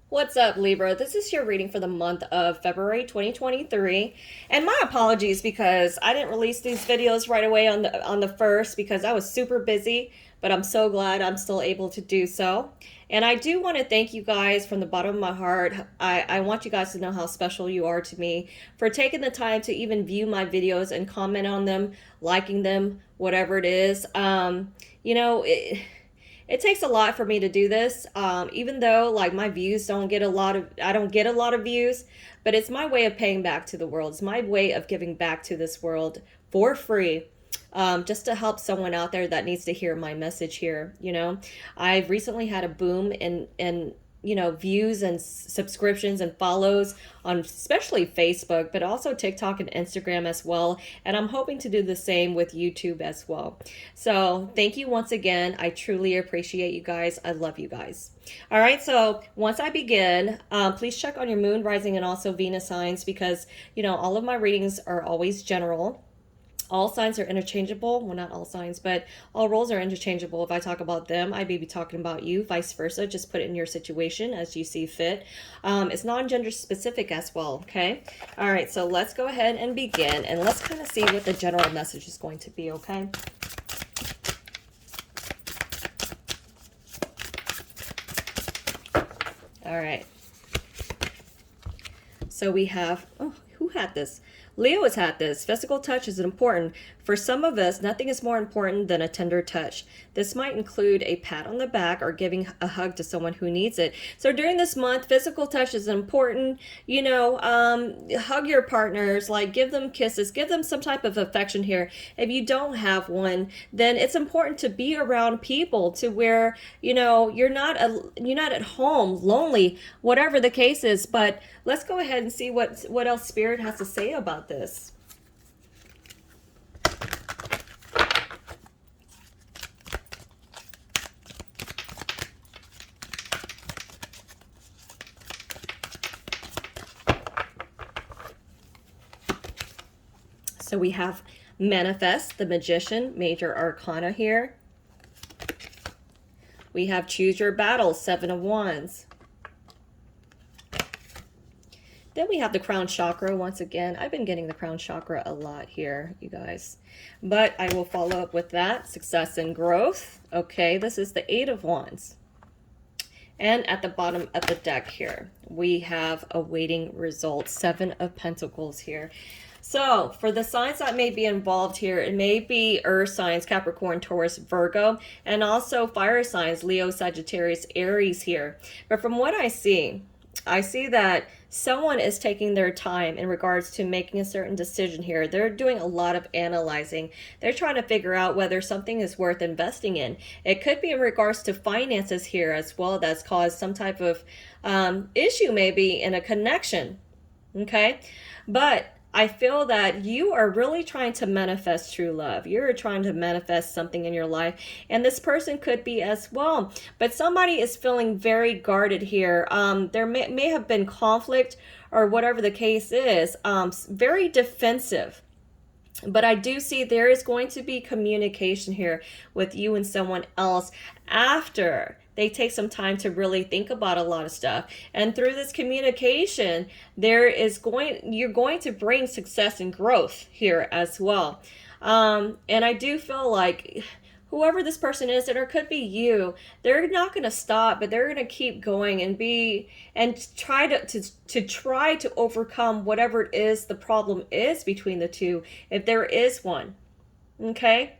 What's up, Libra? This is your reading for the month of February 2023. And my apologies because I didn't release these videos right away on the first because I was super busy, but I'm so glad I'm still able to do so. And I do want to thank you guys from the bottom of my heart. I want you guys to know how special you are to me for taking the time to even view my videos and comment on them, liking them, whatever it is. You know, it takes a lot for me to do this, even though like my views don't get a lot of I don't get a lot of views, but it's my way of paying back to the world. It's my way of giving back to this world for free, just to help someone out there that needs to hear my message here. I've recently had a boom in views and subscriptions and follows on especially Facebook, but also TikTok and Instagram as well. And I'm hoping to do the same with YouTube as well. So thank you once again. I truly appreciate you guys. I love you guys. All right, so once I begin, please check on your moon, rising, and also Venus signs because, all of my readings are always general. All signs are interchangeable. Well, not all signs, but all roles are interchangeable. If I talk about them, I may be talking about you, vice versa. Just put it in your situation as you see fit. It's non-gender specific as well, okay? All right, so let's go ahead and begin, and let's kind of see what the general message is going to be, okay? All right. So we have, oh, who had this? Leo has had this. Physical touch is important. For some of us, nothing is more important than a tender touch. This might include a pat on the back or giving a hug to someone who needs it. So during this month, physical touch is important. Hug your partners, like give them kisses, give them some type of affection here. If you don't have one, then it's important to be around people to where, you're not at home, lonely, whatever the case is. But let's go ahead and see what else Spirit has to say about this. So we have Manifest, the Magician, Major Arcana here. We have Choose Your Battle, Seven of Wands. Then we have the crown chakra once again. I've been getting the crown chakra a lot here, you guys. But I will follow up with that. Success and growth. Okay, this is the Eight of Wands. And at the bottom of the deck here, we have awaiting results. Seven of Pentacles here. So for the signs that may be involved here, it may be earth signs, Capricorn, Taurus, Virgo, and also fire signs, Leo, Sagittarius, Aries here. But from what I see that someone is taking their time in regards to making a certain decision here. They're doing a lot of analyzing. They're trying to figure out whether something is worth investing in. It could be in regards to finances here as well. That's caused some type of issue maybe in a connection. Okay, but I feel that you are really trying to manifest true love. You're trying to manifest something in your life. And this person could be as well. But somebody is feeling very guarded here. There may have been conflict or whatever the case is. Very defensive. But I do see there is going to be communication here with you and someone else after they take some time to really think about a lot of stuff. And through this communication, you're going to bring success and growth here as well. And I do feel like whoever this person is, or it could be you, they're not going to stop, but they're going to keep going and try to overcome whatever it is the problem is between the two, if there is one. Okay?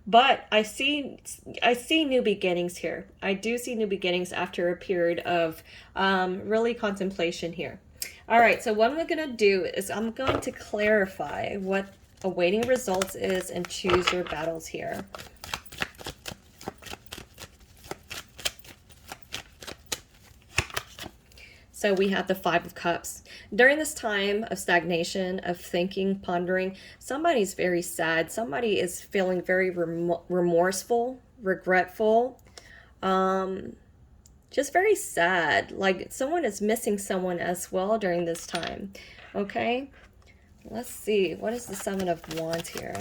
But I see new beginnings here. I do see new beginnings after a period of really contemplation here. All right, so what I'm going to do is I'm going to clarify what awaiting results is and choose your battles here. So we have the Five of Cups. During this time of stagnation, of thinking, pondering, somebody's very sad. Somebody is feeling very remorseful, regretful, just very sad. Like someone is missing someone as well during this time. Okay, let's see. What is the Seven of Wands here?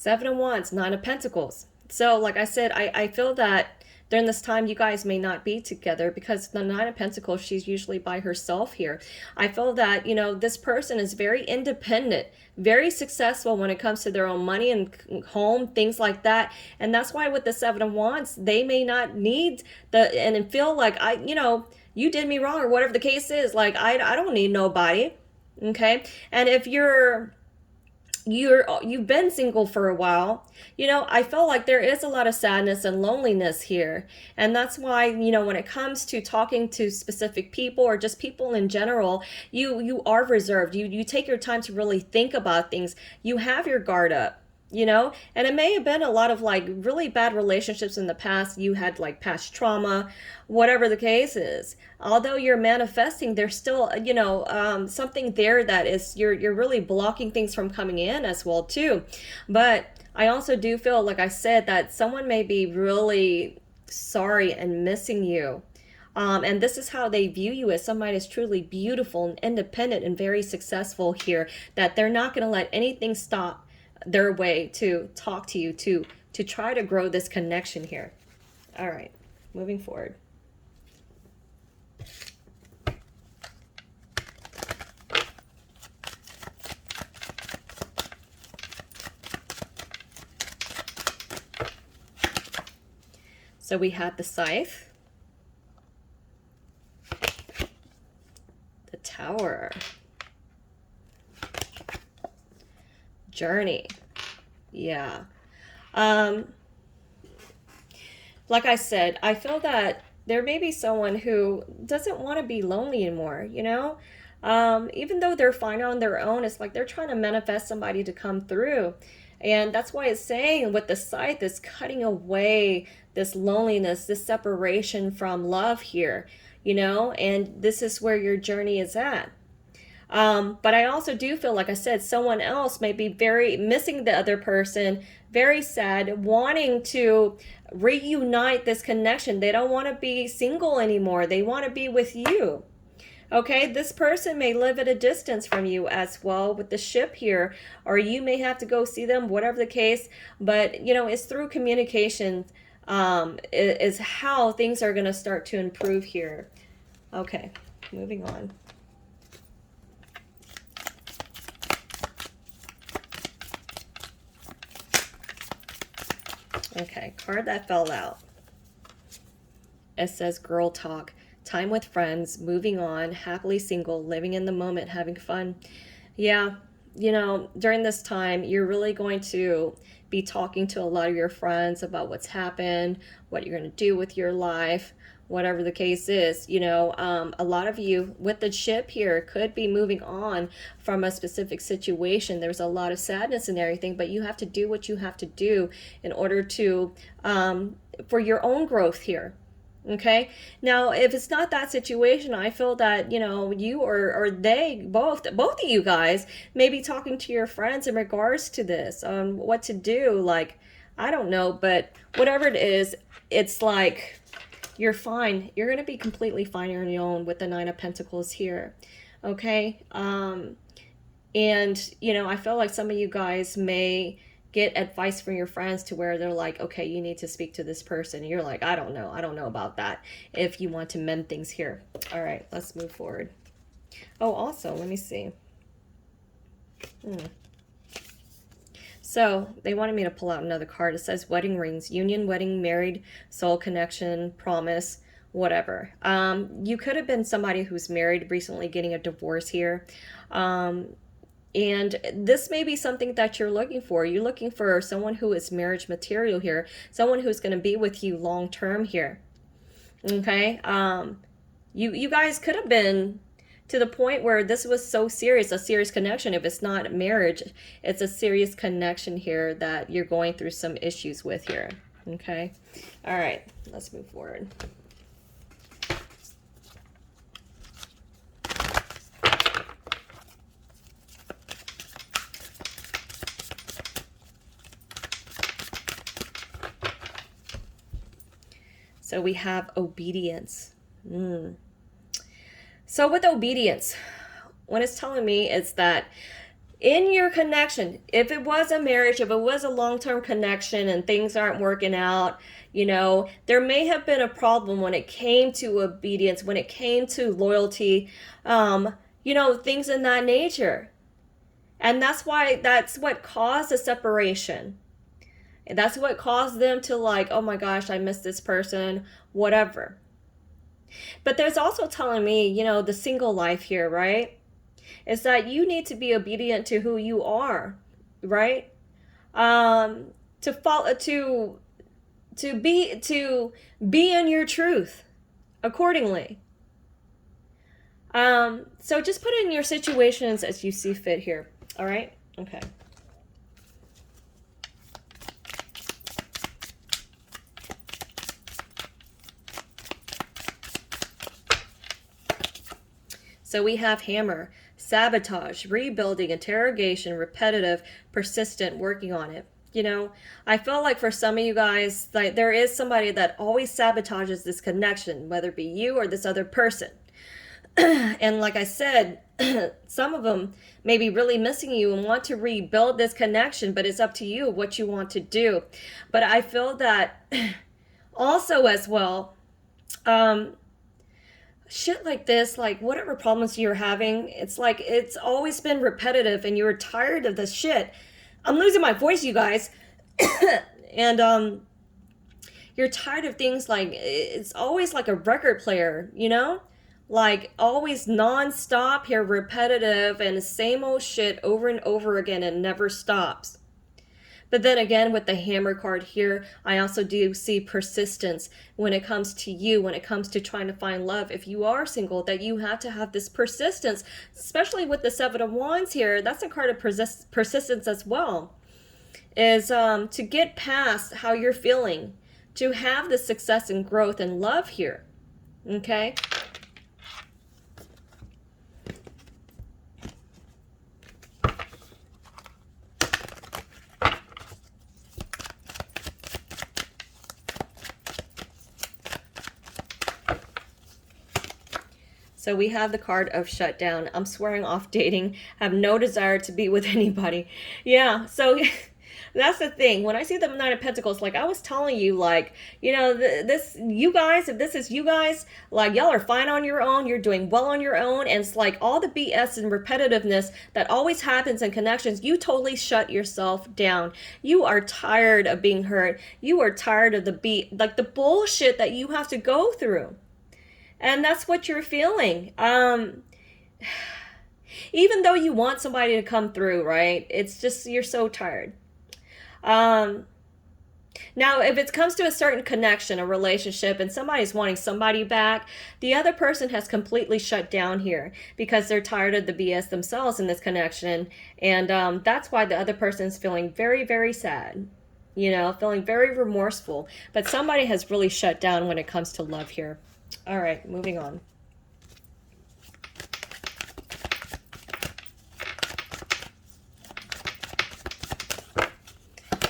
Seven of Wands, Nine of Pentacles. So like I said, I feel that during this time you guys may not be together because the Nine of Pentacles, she's usually by herself here. I feel that, you know, this person is very independent, very successful when it comes to their own money and home, things like that. And that's why with the Seven of Wands, they may not need and feel like, you know, you did me wrong or whatever the case is. Like, I don't need nobody. Okay. And if you've been single for a while, you know, I feel like there is a lot of sadness and loneliness here. And that's why, you know, when it comes to talking to specific people or just people in general, you are reserved. You take your time to really think about things. You have your guard up, you know. And it may have been a lot of like really bad relationships in the past. You had like past trauma, whatever the case is. Although you're manifesting, there's still, you know, something there that is you're really blocking things from coming in as well too. But I also do feel, like I said, that someone may be really sorry and missing you. And this is how they view you, as somebody is truly beautiful and independent and very successful here, that they're not going to let anything stop their way to talk to you, to try to grow this connection here. All right, moving forward. So we had the Scythe, the Tower, Journey. Yeah. Like I said, I feel that there may be someone who doesn't want to be lonely anymore, you know? Even though they're fine on their own, it's like they're trying to manifest somebody to come through. And that's why it's saying with the Scythe is cutting away this loneliness, this separation from love here, you know? And this is where your journey is at. But I also do feel, like I said, someone else may be very missing the other person, very sad, wanting to reunite this connection. They don't want to be single anymore. They want to be with you. Okay, this person may live at a distance from you as well with the Ship here, or you may have to go see them, whatever the case. But, you know, it's through communication is how things are going to start to improve here. Okay, moving on. Okay, card that fell out. It says girl talk, time with friends, moving on, happily single, living in the moment, having fun. Yeah, you know, during this time, you're really going to be talking to a lot of your friends about what's happened, what you're going to do with your life, whatever the case is. You know, a lot of you with the Ship here could be moving on from a specific situation. There's a lot of sadness and everything, but you have to do what you have to do in order to, for your own growth here. Okay, now if it's not that situation, I feel that, you know, you or they, both of you guys may be talking to your friends in regards to this, on what to do. Like, I don't know, but whatever it is, it's like you're fine. You're going to be completely fine on your own with the Nine of Pentacles here. Okay, and you know, I feel like some of you guys may get advice from your friends to where they're like, okay, you need to speak to this person. And you're like, I don't know about that, if you want to mend things here. All right, let's move forward. Oh, also, let me see. So they wanted me to pull out another card. It says wedding rings, union, wedding, married, soul connection, promise, whatever. You could have been somebody who's married, recently getting a divorce here. And this may be something that you're looking for. You're looking for someone who is marriage material here, someone who's going to be with you long term here. Okay, you guys could have been to the point where this was so serious, a serious connection. If it's not marriage, it's a serious connection here that you're going through some issues with here. Okay, all right, let's move forward. So we have obedience. So with obedience, what it's telling me is that in your connection, if it was a marriage, if it was a long-term connection and things aren't working out, you know, there may have been a problem when it came to obedience, when it came to loyalty, you know, things in that nature. And that's what caused a separation. And that's what caused them to like, oh my gosh, I miss this person, whatever. But there's also telling me, you know, the single life here, right? Is that you need to be obedient to who you are, right? To follow, to be in your truth accordingly. So just put it in your situations as you see fit here. All right? Okay. So we have hammer, sabotage, rebuilding, interrogation, repetitive, persistent, working on it. You know, I feel like for some of you guys, like there is somebody that always sabotages this connection, whether it be you or this other person. And like I said, some of them may be really missing you and want to rebuild this connection, but it's up to you what you want to do. But I feel that also as well, shit like this, like whatever problems you're having, it's like it's always been repetitive and you're tired of this shit. I'm losing my voice, you guys. And you're tired of things like it's always like a record player, you know? Like always non-stop here, repetitive and same old shit over and over again and never stops. But then again, with the hammer card here, I also do see persistence when it comes to you, when it comes to trying to find love. If you are single, that you have to have this persistence, especially with the Seven of Wands here. That's a card of persistence as well, is to get past how you're feeling, to have the success and growth and love here, okay? So we have the card of shutdown. I'm swearing off dating. I have no desire to be with anybody. Yeah, so that's the thing. When I see the Nine of Pentacles, like I was telling you, like, you know, this, you guys, if this is you guys, like y'all are fine on your own. You're doing well on your own. And it's like all the BS and repetitiveness that always happens in connections, you totally shut yourself down. You are tired of being hurt. You are tired of like the bullshit that you have to go through. And that's what you're feeling. Even though you want somebody to come through, right? It's just, you're so tired. Now, if it comes to a certain connection, a relationship, and somebody's wanting somebody back, the other person has completely shut down here because they're tired of the BS themselves in this connection. And that's why the other person is feeling very, very sad. You know, feeling very remorseful. But somebody has really shut down when it comes to love here. All right, moving on.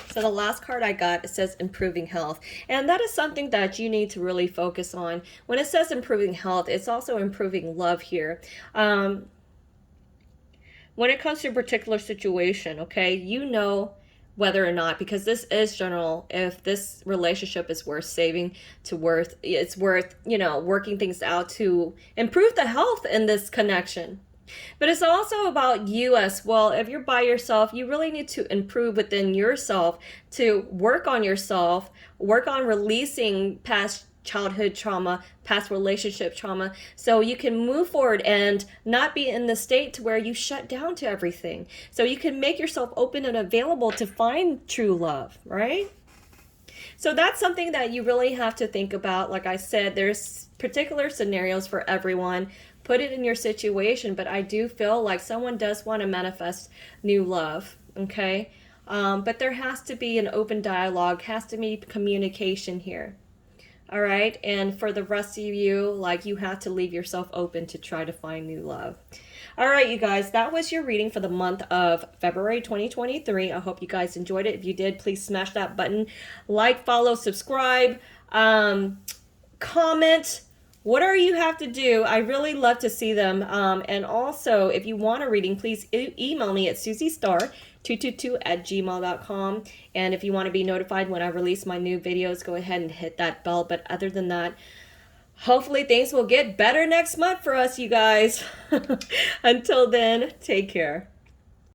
So the last card I got, it says improving health. And that is something that you need to really focus on. When it says improving health, it's also improving love here. When it comes to a particular situation, okay, you know whether or not, because this is general, if this relationship is worth saving, it's worth, you know, working things out to improve the health in this connection. But it's also about you as well. If you're by yourself, you really need to improve within yourself, to work on yourself, work on releasing past childhood trauma, past relationship trauma, so you can move forward and not be in the state to where you shut down to everything. So you can make yourself open and available to find true love, right? So that's something that you really have to think about. Like I said, there's particular scenarios for everyone. Put it in your situation, but I do feel like someone does want to manifest new love, okay? But there has to be an open dialogue, has to be communication here. All right, and for the rest of you, like, you have to leave yourself open to try to find new love. All right, you guys, that was your reading for the month of February 2023. I hope you guys enjoyed it. If you did, please smash that button. Like, follow, subscribe, comment, whatever you have to do, I really love to see them. And also, if you want a reading, please email me at susiestar222@gmail.com. And if you want to be notified when I release my new videos, go ahead and hit that bell. But other than that, hopefully things will get better next month for us, you guys. Until then, take care.